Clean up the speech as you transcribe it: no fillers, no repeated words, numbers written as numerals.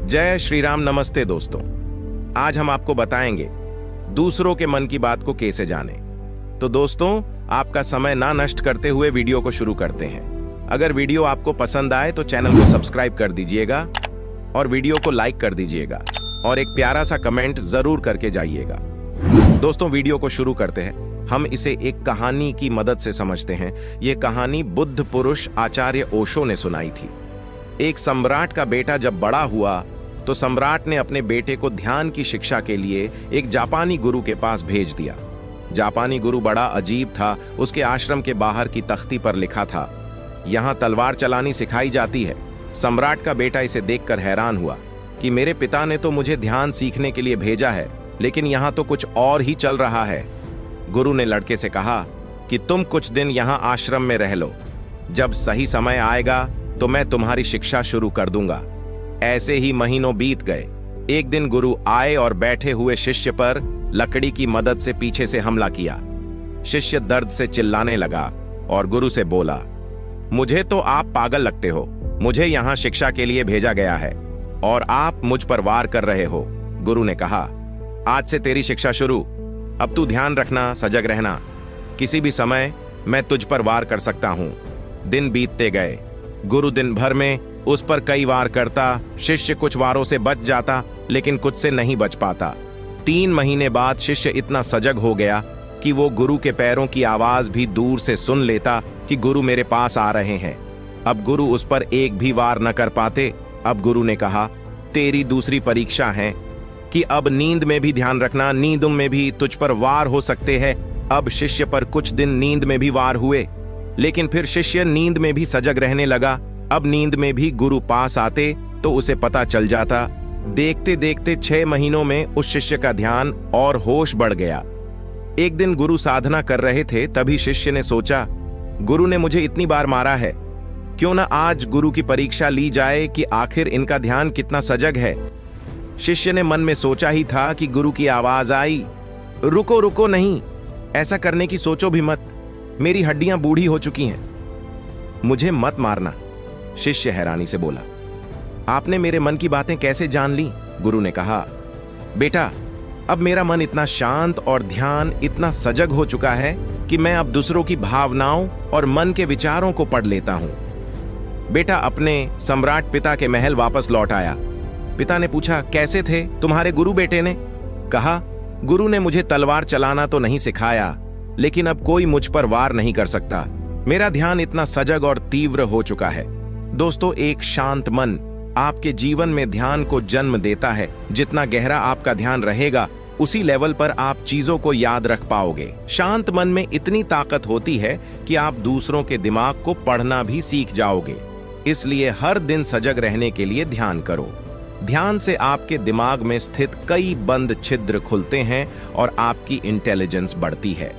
जय श्री राम। नमस्ते दोस्तों, आज हम आपको बताएंगे दूसरों के मन की बात को कैसे जाने। तो दोस्तों, आपका समय ना नष्ट करते हुए वीडियो को शुरू करते हैं। अगर वीडियो आपको पसंद आए तो चैनल को सब्सक्राइब कर दीजिएगा और वीडियो को लाइक कर दीजिएगा और एक प्यारा सा कमेंट जरूर करके जाइएगा। दोस्तों, वीडियो को शुरू करते हैं। हम इसे एक कहानी की मदद से समझते हैं। यह कहानी बुद्ध पुरुष आचार्य ओशो ने सुनाई थी। एक सम्राट का बेटा जब बड़ा हुआ तो सम्राट ने अपने बेटे को ध्यान की शिक्षा के लिए एक जापानी गुरु के पास भेज दिया। जापानी गुरु बड़ा अजीब था। उसके आश्रम के बाहर की तख्ती पर लिखा था, यहाँ तलवार चलानी सिखाई जाती है। सम्राट का बेटा इसे देखकर हैरान हुआ कि मेरे पिता ने तो मुझे ध्यान सीखने के लिए भेजा है, लेकिन यहाँ तो कुछ और ही चल रहा है। गुरु ने लड़के से कहा कि तुम कुछ दिन यहाँ आश्रम में रह लो, जब सही समय आएगा तो मैं तुम्हारी शिक्षा शुरू कर दूंगा। ऐसे ही महीनों बीत गए। एक दिन गुरु आए और बैठे हुए शिष्य पर लकड़ी की मदद से पीछे से हमला किया। शिष्य दर्द से चिल्लाने लगा और गुरु से बोला, मुझे तो आप पागल लगते हो। मुझे यहाँ शिक्षा के लिए भेजा गया है और आप मुझ पर वार कर रहे हो। गुरु ने कहा, आज से तेरी शिक्षा शुरू। अब तू ध्यान रखना, सजग रहना। किसी भी समय मैं तुझ पर वार कर सकता हूं। दिन बीतते गए। गुरु दिन भर में उस पर कई वार करता। शिष्य कुछ वारों से बच जाता, लेकिन कुछ से नहीं बच पाता। 3 महीने बाद शिष्य इतना सजग हो गया कि वो गुरु के पैरों की आवाज भी दूर से सुन लेता कि गुरु मेरे पास आ रहे हैं। अब गुरु उस पर एक भी वार न कर पाते। अब गुरु ने कहा, तेरी दूसरी परीक्षा है कि अब नींद में भी ध्यान रखना। नींद में भी तुझ पर वार हो सकते हैं। अब शिष्य पर कुछ दिन नींद में भी वार हुए, लेकिन फिर शिष्य नींद में भी सजग रहने लगा। अब नींद में भी गुरु पास आते तो उसे पता चल जाता। देखते देखते 6 महीनों में उस शिष्य का ध्यान और होश बढ़ गया। एक दिन गुरु साधना कर रहे थे, तभी शिष्य ने सोचा, गुरु ने मुझे इतनी बार मारा है, क्यों ना आज गुरु की परीक्षा ली जाए कि आखिर इनका ध्यान कितना सजग है। शिष्य ने मन में सोचा ही था कि गुरु की आवाज आई, रुको रुको, नहीं, ऐसा करने की सोचो भी मत। मेरी हड्डियां बूढ़ी हो चुकी हैं, मुझे मत मारना। शिष्य हैरानी से बोला, आपने मेरे मन की बातें कैसे जान ली? गुरु ने कहा, बेटा, अब मेरा मन इतना शांत और ध्यान इतना सजग हो चुका है कि मैं अब दूसरों की भावनाओं और मन के विचारों को पढ़ लेता हूं। बेटा अपने सम्राट पिता के महल वापस लौट आया। पिता ने पूछा, कैसे थे तुम्हारे गुरु? बेटे ने कहा, गुरु ने मुझे तलवार चलाना तो नहीं सिखाया, लेकिन अब कोई मुझ पर वार नहीं कर सकता। मेरा ध्यान इतना सजग और तीव्र हो चुका है। दोस्तों, एक शांत मन आपके जीवन में ध्यान को जन्म देता है। जितना गहरा आपका ध्यान रहेगा, उसी लेवल पर आप चीजों को याद रख पाओगे। शांत मन में इतनी ताकत होती है कि आप दूसरों के दिमाग को पढ़ना भी सीख जाओगे। इसलिए हर दिन सजग रहने के लिए ध्यान करो। ध्यान से आपके दिमाग में स्थित कई बंद छिद्र खुलते हैं और आपकी इंटेलिजेंस बढ़ती है।